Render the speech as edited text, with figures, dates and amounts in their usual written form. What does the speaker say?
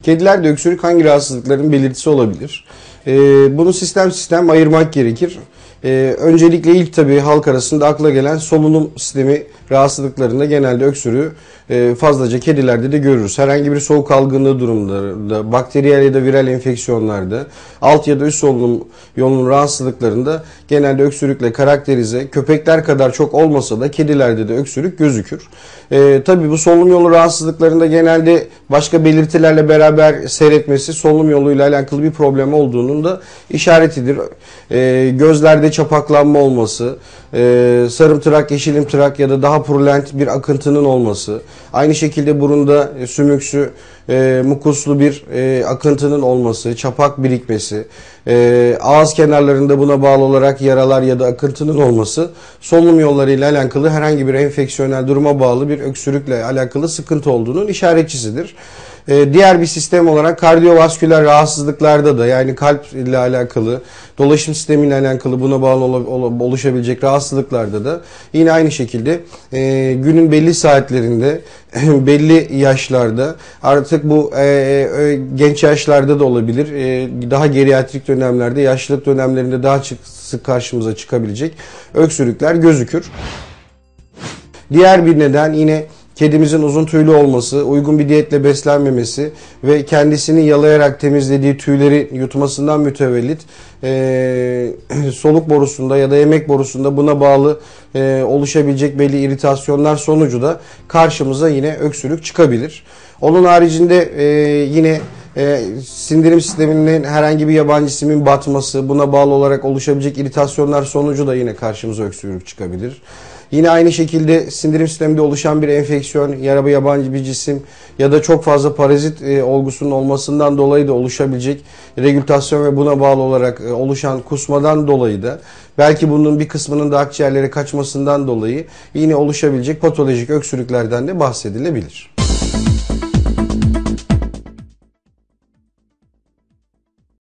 Kedilerde öksürük hangi rahatsızlıkların belirtisi olabilir? Bunu sistem ayırmak gerekir. Öncelikle ilk tabii halk arasında akla gelen solunum sistemi rahatsızlıklarında genelde öksürüğü fazlaca kedilerde de görürüz. Herhangi bir soğuk algınlığı durumlarında, bakteriyel ya da viral enfeksiyonlarda, alt ya da üst solunum yolunun rahatsızlıklarında genelde öksürükle karakterize, köpekler kadar çok olmasa da kedilerde de öksürük gözükür. Tabii bu solunum yolu rahatsızlıklarında genelde başka belirtilerle beraber seyretmesi solunum yoluyla alakalı bir problem olduğunun da işaretidir. Gözlerde çapaklanma olması, sarımtırak, yeşilimtırak ya da daha purulent bir akıntının olması, aynı şekilde burunda sümüksü, mukuslu bir akıntının olması, çapak birikmesi, ağız kenarlarında buna bağlı olarak yaralar ya da akıntının olması solunum yolları ile alakalı herhangi bir enfeksiyonel duruma bağlı bir öksürükle alakalı sıkıntı olduğunun işaretçisidir. Diğer bir sistem olarak kardiyovasküler rahatsızlıklarda da, yani kalp ile alakalı, dolaşım sistemiyle alakalı buna bağlı oluşabilecek rahatsızlıklarda da yine aynı şekilde günün belli saatlerinde, belli yaşlarda, artık bu genç yaşlarda da olabilir, daha geriatrik dönemlerde, yaşlılık dönemlerinde daha sık karşımıza çıkabilecek öksürükler gözükür. Diğer bir neden yine kedimizin uzun tüylü olması, uygun bir diyetle beslenmemesi ve kendisini yalayarak temizlediği tüyleri yutmasından mütevellit soluk borusunda ya da yemek borusunda buna bağlı oluşabilecek belli iritasyonlar sonucu da karşımıza yine öksürük çıkabilir. Onun haricinde yine sindirim sisteminin herhangi bir yabancı cismin batması, buna bağlı olarak oluşabilecek iritasyonlar sonucu da yine karşımıza öksürük çıkabilir. Yine aynı şekilde sindirim sisteminde oluşan bir enfeksiyon, yabancı bir cisim ya da çok fazla parazit olgusunun olmasından dolayı da oluşabilecek regülasyon ve buna bağlı olarak oluşan kusmadan dolayı da, belki bunun bir kısmının da akciğerlere kaçmasından dolayı yine oluşabilecek patolojik öksürüklerden de bahsedilebilir.